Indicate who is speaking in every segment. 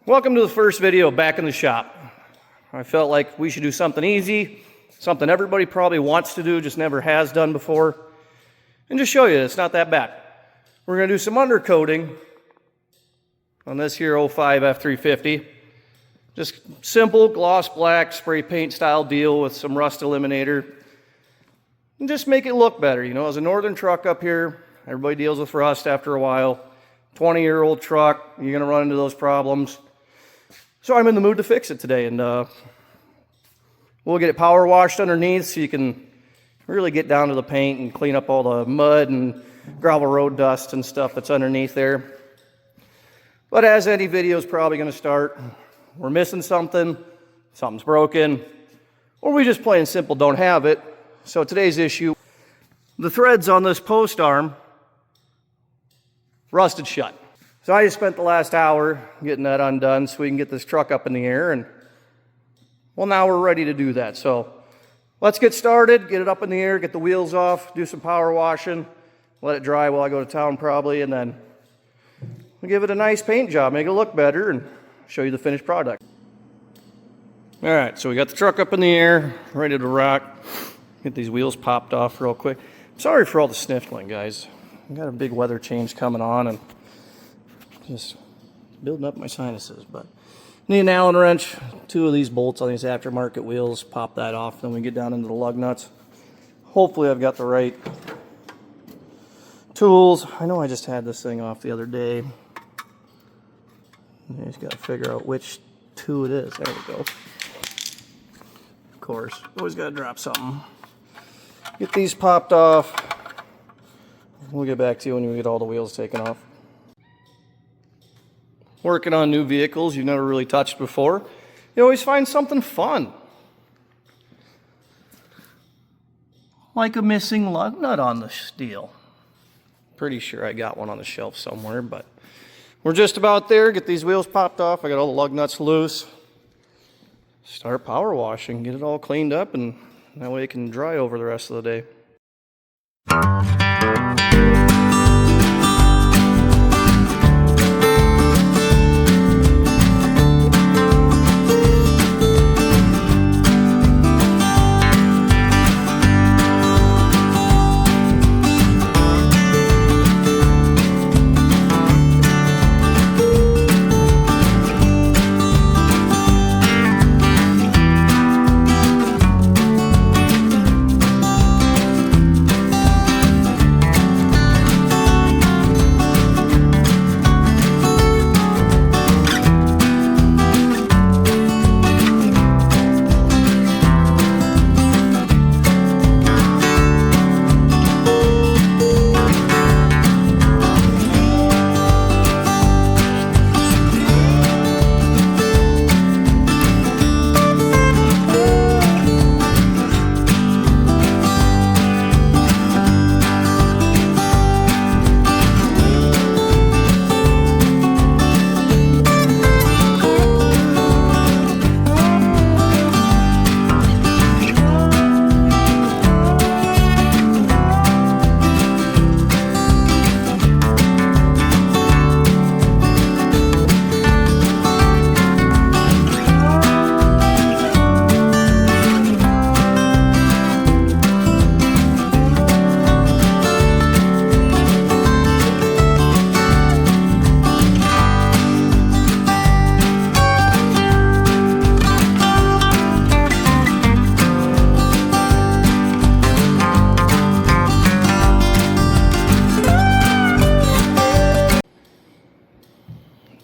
Speaker 1: Welcome to the first video back in the shop. I felt like we should do something easy, something everybody probably wants to do, just never has done before, and just show you it's not that bad. We're going to do some undercoating on this here 05 F350. Just simple gloss black spray paint style deal with some rust eliminator. And just make it look better. You know, as a northern truck up here, everybody deals with rust after a while. 20-year-old truck, you're going to run into those problems. So I'm in the mood to fix it today, and we'll get it power washed underneath so you can really get down to the paint and clean up all the mud and gravel road dust and stuff that's underneath there. But as any video is probably going to start, we're missing something, something's broken, or we just plain simple don't have it. So today's issue, the threads on this post arm rusted shut. So I just spent the last hour getting that undone so we can get this truck up in the air, and well, now we're ready to do that. So let's get started, get it up in the air, get the wheels off, do some power washing, let it dry while I go to town probably, and then we'll give it a nice paint job, make it look better, and show you the finished product. All right, so we got the truck up in the air, ready to rock. Get these wheels popped off real quick. Sorry for all the sniffling, guys. I got a big weather change coming on, and just building up my sinuses. But need an Allen wrench, 2 of these bolts on these aftermarket wheels, pop that off, then we get down into the lug nuts. Hopefully I've got the right tools. I know I just had this thing off the other day. You just got to figure out which 2 it is. There we go. Of course, always got to drop something. Get these popped off. We'll get back to you when we get all the wheels taken off. Working on new vehicles you've never really touched before, you always find something fun. Like a missing lug nut on the steel. Pretty sure I got one on the shelf somewhere, but we're just about there. Get these wheels popped off. I got all the lug nuts loose. Start power washing, get it all cleaned up, and that way it can dry over the rest of the day.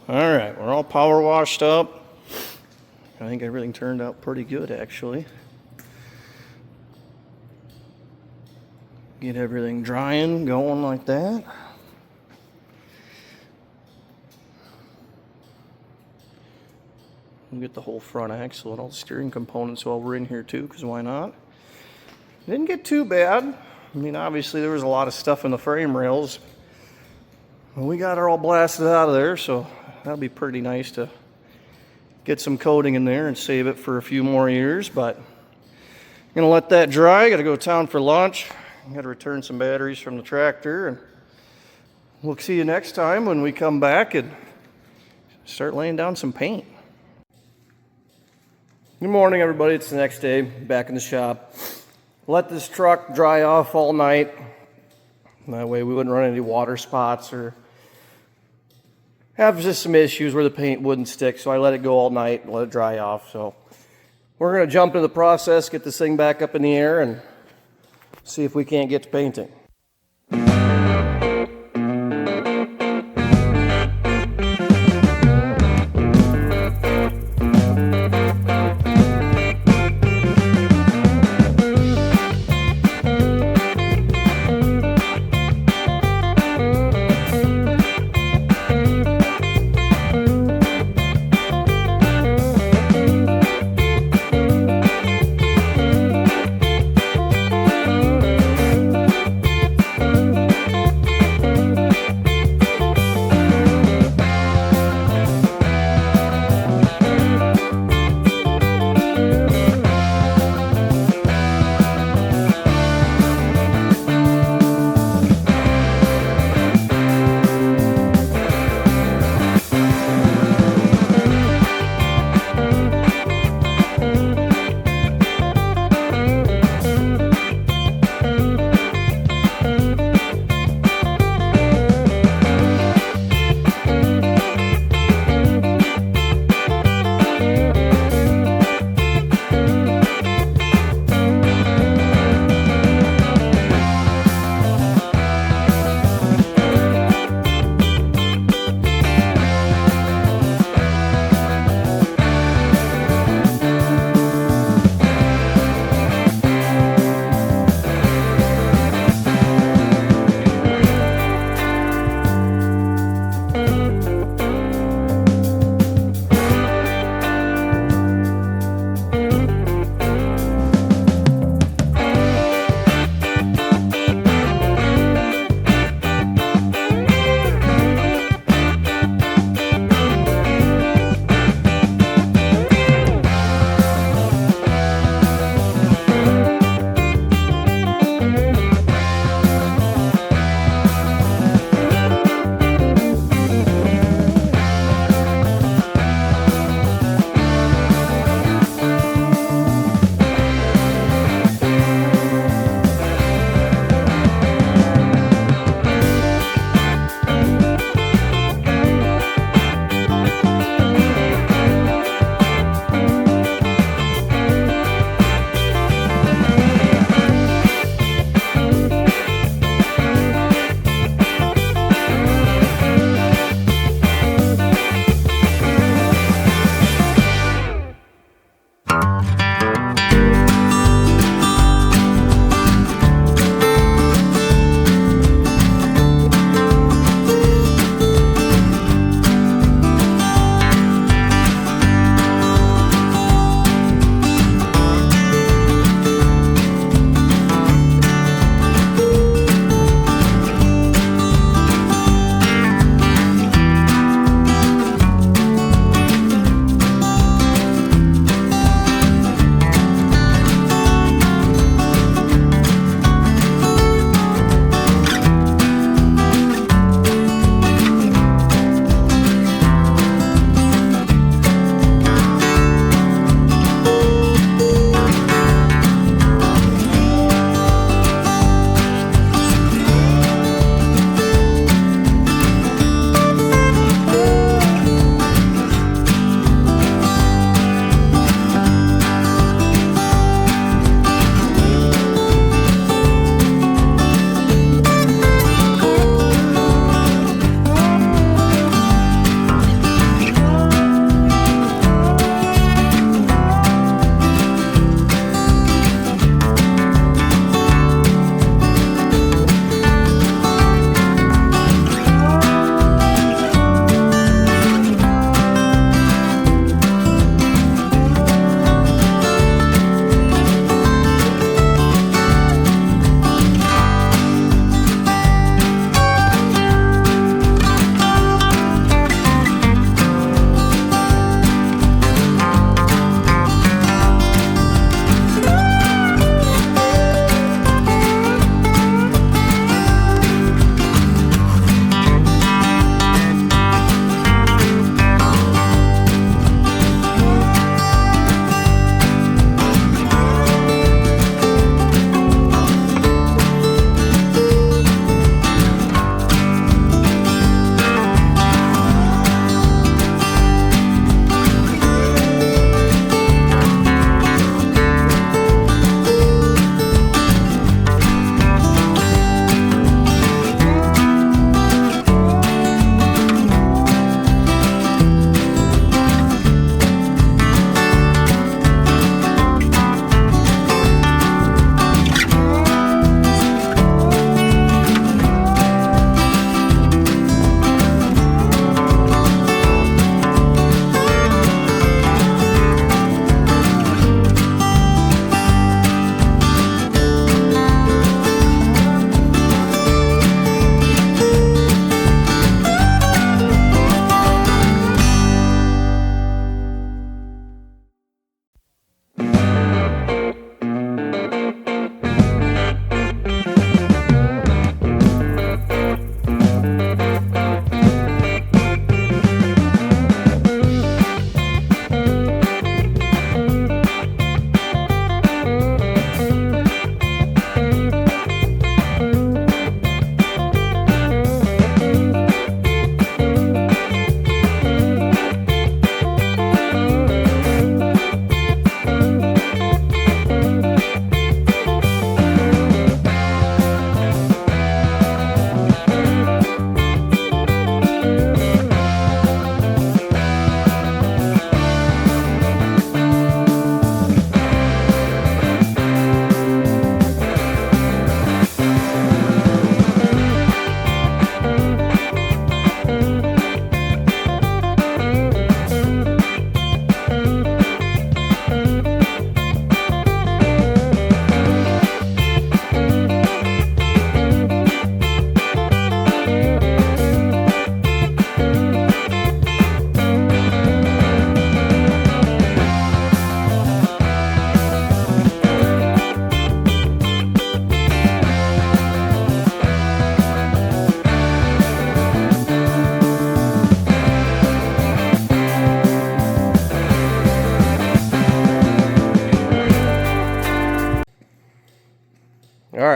Speaker 1: Alright, we're all power washed up. I think everything turned out pretty good, actually. Get everything drying, going like that. We'll get the whole front axle and all the steering components while we're in here too, because why not? Didn't get too bad. I mean, obviously there was a lot of stuff in the frame rails. We got her all blasted out of there, so that'll be pretty nice to get some coating in there and save it for a few more years. But I'm gonna let that dry. Gotta go to town for lunch. Gotta return some batteries from the tractor, and we'll see you next time when we come back and start laying down some paint. Good morning, everybody. It's the next day, back in the shop. Let this truck dry off all night. That way we wouldn't run any water spots or have just some issues where the paint wouldn't stick. So I let it go all night and let it dry off. So we're going to jump into the process, get this thing back up in the air, and see if we can't get to painting.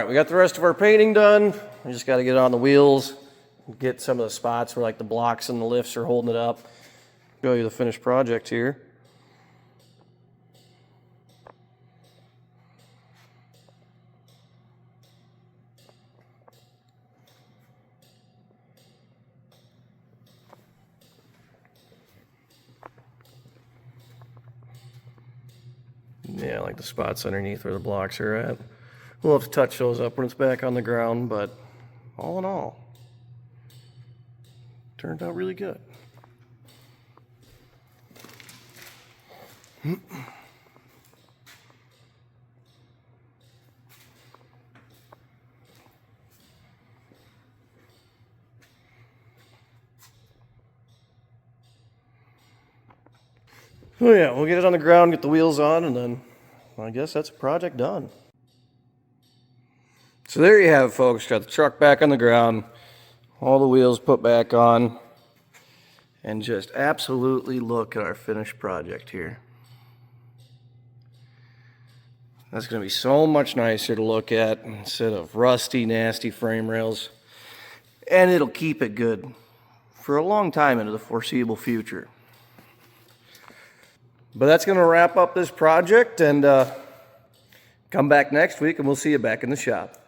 Speaker 1: right, we got the rest of our painting done. We just got to get on the wheels, get some of the spots where like the blocks and the lifts are holding it up. Show you the finished project here. Yeah, like the spots underneath where the blocks are at. We'll have to touch those up when it's back on the ground, but all in all, turned out really good. Oh yeah, we'll get it on the ground, get the wheels on, and then I guess that's a project done. So there you have it, folks. Got the truck back on the ground, all the wheels put back on, and just absolutely look at our finished project here. That's going to be so much nicer to look at instead of rusty, nasty frame rails. And it'll keep it good for a long time into the foreseeable future. But that's going to wrap up this project, and come back next week and we'll see you back in the shop.